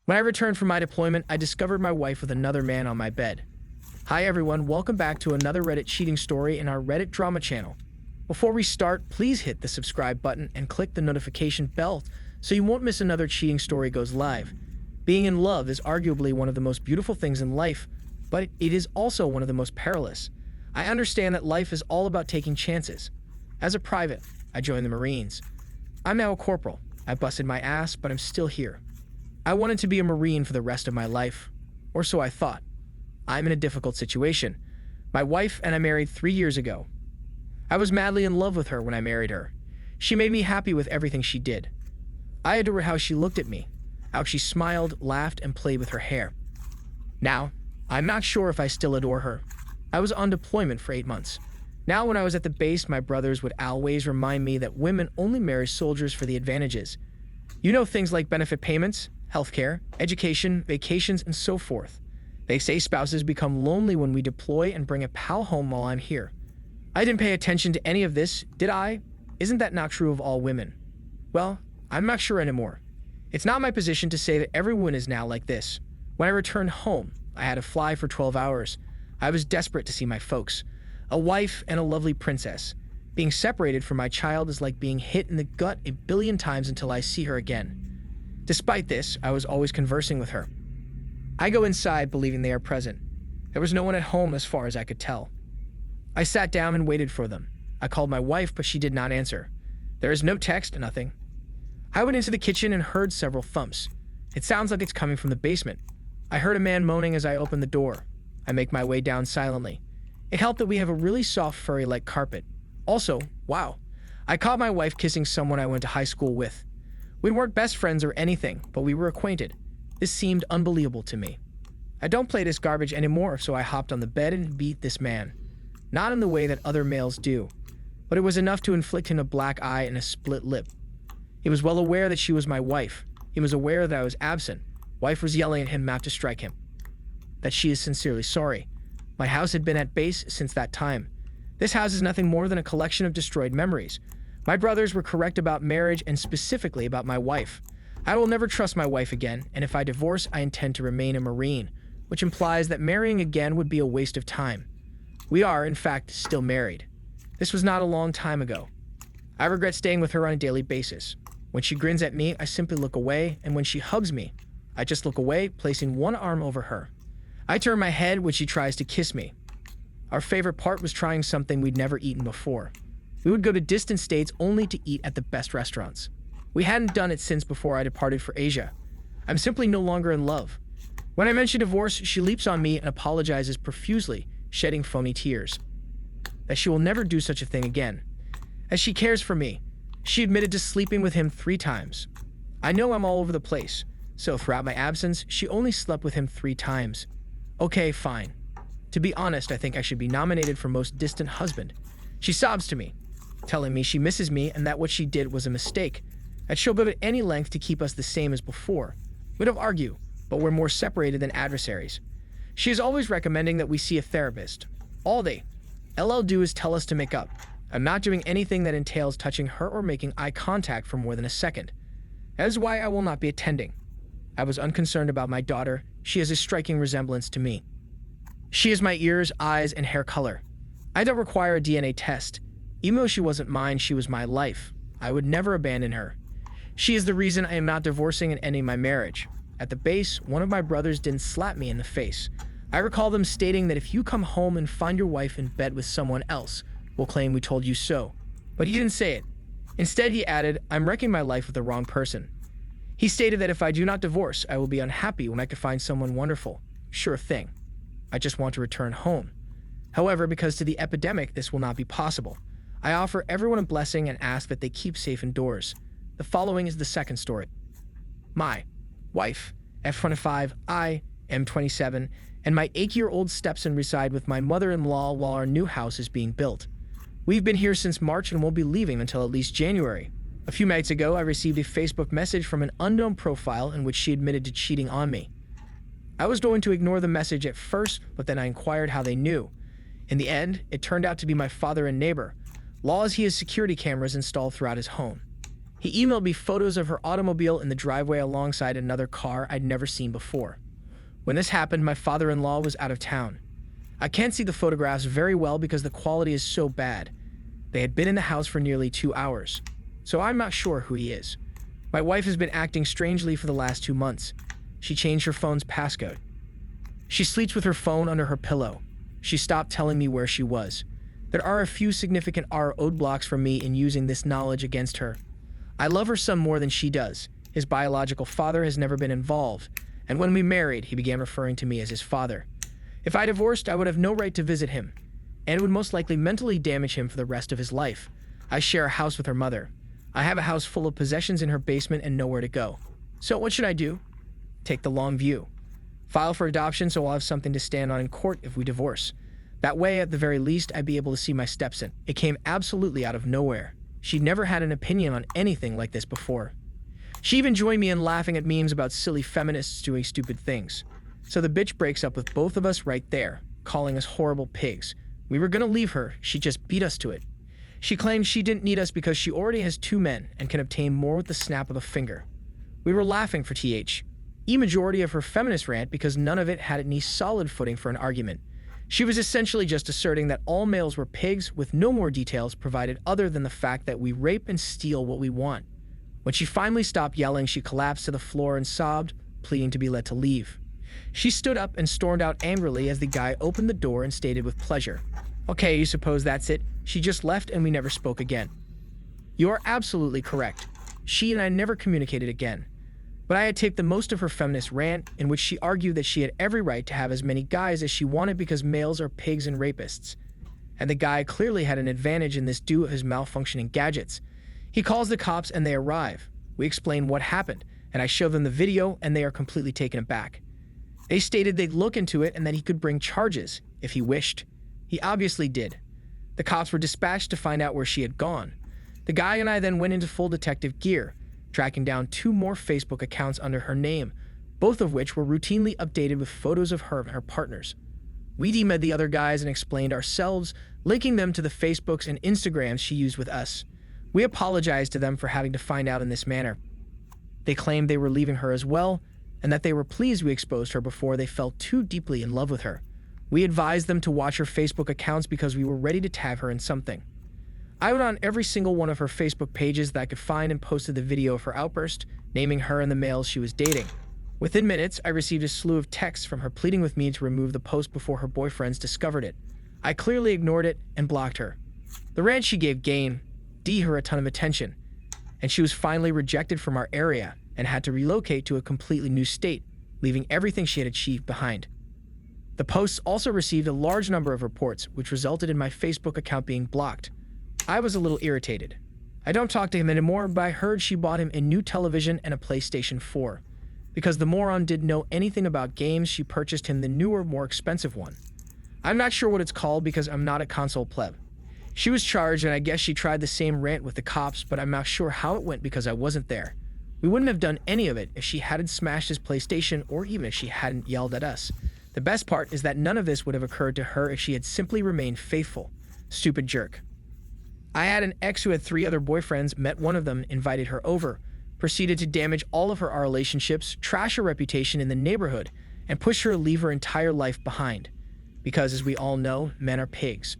When I returned from my deployment, I discovered my wife with another man on my bed. Hi everyone, welcome back to another Reddit cheating story in our Reddit drama channel. Before we start, please hit the subscribe button and click the notification bell so you won't miss another cheating story goes live. Being in love is arguably one of the most beautiful things in life, but it is also one of the most perilous. I understand that life is all about taking chances. As a private, I joined the Marines. I'm now a corporal. I busted my ass, but I'm still here. I wanted to be a Marine for the rest of my life, or so I thought. I'm in a difficult situation. My wife and I married 3 years ago. I was madly in love with her when I married her. She made me happy with everything she did. I adored how she looked at me, how she smiled, laughed, and played with her hair. Now, I'm not sure if I still adore her. I was on deployment for 8 months. Now when I was at the base, my brothers would always remind me that women only marry soldiers for the advantages. You know, things like benefit payments, healthcare, education, vacations, and so forth. They say spouses become lonely when we deploy and bring a pal home while I'm here. I didn't pay attention to any of this, did I? Isn't that not true of all women? Well, I'm not sure anymore. It's not my position to say that everyone is now like this. When I returned home, I had to fly for 12 hours. I was desperate to see my folks, a wife and a lovely princess. Being separated from my child is like being hit in the gut 1 billion times until I see her again. Despite this, I was always conversing with her. I go inside believing they are present. There was no one at home as far as I could tell. I sat down and waited for them. I called my wife, but she did not answer. There is no text, nothing. I went into the kitchen and heard several thumps. It sounds like it's coming from the basement. I heard a man moaning as I opened the door. I make my way down silently. It helped that we have a really soft furry-like carpet. Also, wow, I caught my wife kissing someone I went to high school with. We weren't best friends or anything, but we were acquainted. This seemed unbelievable to me. I don't play this garbage anymore, so I hopped on the bed and beat this man. Not in the way that other males do, but it was enough to inflict him a black eye and a split lip. He was well aware that she was my wife. He was aware that I was absent. Wife was yelling at him not to strike him, that she is sincerely sorry. My house had been at base since that time. This house is nothing more than a collection of destroyed memories. My brothers were correct about marriage and specifically about my wife. I will never trust my wife again, and if I divorce, I intend to remain a Marine, which implies that marrying again would be a waste of time. We are, in fact, still married. This was not a long time ago. I regret staying with her on a daily basis. When she grins at me, I simply look away, and when she hugs me, I just look away, placing one arm over her. I turn my head when she tries to kiss me. Our favorite part was trying something we'd never eaten before. We would go to distant states only to eat at the best restaurants. We hadn't done it since before I departed for Asia. I'm simply no longer in love. When I mention divorce, she leaps on me and apologizes profusely, shedding phony tears. That she will never do such a thing again. As she cares for me, she admitted to sleeping with him 3 times. I know I'm all over the place, so throughout my absence, she only slept with him 3 times. Okay, fine. To be honest, I think I should be nominated for most distant husband. She sobs to me, telling me she misses me and that what she did was a mistake, that she'll go to any length to keep us the same as before. We don't argue, but we're more separated than adversaries. She is always recommending that we see a therapist. All they, LL, do is tell us to make up. I'm not doing anything that entails touching her or making eye contact for more than a second. That is why I will not be attending. I was unconcerned about my daughter. She has a striking resemblance to me. She is my ears, eyes, and hair color. I don't require a DNA test. Even though she wasn't mine, she was my life. I would never abandon her. She is the reason I am not divorcing and ending my marriage. At the base, one of my brothers didn't slap me in the face. I recall them stating that if you come home and find your wife in bed with someone else, we'll claim we told you so. But he didn't say it. Instead, he added, I'm wrecking my life with the wrong person. He stated that if I do not divorce, I will be unhappy when I could find someone wonderful. Sure thing. I just want to return home. However, because to the epidemic, this will not be possible. I offer everyone a blessing and ask that they keep safe indoors. The following is the second story. My wife, F25, I am 27, and my 8-year-old stepson reside with my mother-in-law while our new house is being built. We've been here since March and won't be leaving until at least January. A few nights ago, I received a Facebook message from an unknown profile in which she admitted to cheating on me. I was going to ignore the message at first, but then I inquired how they knew. In the end, it turned out to be my father and neighbor. Law is he has security cameras installed throughout his home. He emailed me photos of her automobile in the driveway alongside another car I'd never seen before. When this happened, my father-in-law was out of town. I can't see the photographs very well because the quality is so bad. They had been in the house for nearly 2 hours, so I'm not sure who he is. My wife has been acting strangely for the last 2 months. She changed her phone's passcode. She sleeps with her phone under her pillow. She stopped telling me where she was. There are a few significant roadblocks for me in using this knowledge against her. I love her son more than she does. His biological father has never been involved, and when we married, he began referring to me as his father. If I divorced, I would have no right to visit him, and it would most likely mentally damage him for the rest of his life. I share a house with her mother. I have a house full of possessions in her basement and nowhere to go. So what should I do? Take the long view. File for adoption so I'll have something to stand on in court if we divorce. That way, at the very least, I'd be able to see my stepson. It came absolutely out of nowhere. She'd never had an opinion on anything like this before. She even joined me in laughing at memes about silly feminists doing stupid things. So the bitch breaks up with both of us right there, calling us horrible pigs. We were gonna leave her, she just beat us to it. She claimed she didn't need us because she already has 2 men and can obtain more with the snap of a finger. We were laughing for majority of her feminist rant because none of it had any solid footing for an argument. She was essentially just asserting that all males were pigs with no more details provided other than the fact that we rape and steal what we want. When she finally stopped yelling, she collapsed to the floor and sobbed, pleading to be let to leave. She stood up and stormed out angrily as the guy opened the door and stated with pleasure, "Okay, you suppose that's it? She just left and we never spoke again." You are absolutely correct. She and I never communicated again. But I had taped the most of her feminist rant, in which she argued that she had every right to have as many guys as she wanted because males are pigs and rapists. And the guy clearly had an advantage in this due to his malfunctioning gadgets. He calls the cops and they arrive. We explain what happened, and I show them the video and they are completely taken aback. They stated they'd look into it and that he could bring charges if he wished. He obviously did. The cops were dispatched to find out where she had gone. The guy and I then went into full detective gear, tracking down 2 more Facebook accounts under her name, both of which were routinely updated with photos of her and her partners. We demed the other guys and explained ourselves, linking them to the Facebooks and Instagrams she used with us. We apologized to them for having to find out in this manner. They claimed they were leaving her as well, and that they were pleased we exposed her before they fell too deeply in love with her. We advised them to watch her Facebook accounts because we were ready to tag her in something. I went on every single one of her Facebook pages that I could find and posted the video of her outburst, naming her and the males she was dating. Within minutes, I received a slew of texts from her pleading with me to remove the post before her boyfriends discovered it. I clearly ignored it and blocked her. The rant she gave gained her a ton of attention, and she was finally rejected from our area and had to relocate to a completely new state, leaving everything she had achieved behind. The posts also received a large number of reports, which resulted in my Facebook account being blocked. I was a little irritated. I don't talk to him anymore, but I heard she bought him a new television and a PlayStation 4. Because the moron didn't know anything about games, she purchased him the newer, more expensive one. I'm not sure what it's called because I'm not a console pleb. She was charged and I guess she tried the same rant with the cops, but I'm not sure how it went because I wasn't there. We wouldn't have done any of it if she hadn't smashed his PlayStation or even if she hadn't yelled at us. The best part is that none of this would have occurred to her if she had simply remained faithful. Stupid jerk. I had an ex who had 3 other boyfriends, met one of them, invited her over, proceeded to damage all of our relationships, trash her reputation in the neighborhood, and push her to leave her entire life behind. Because, as we all know, men are pigs.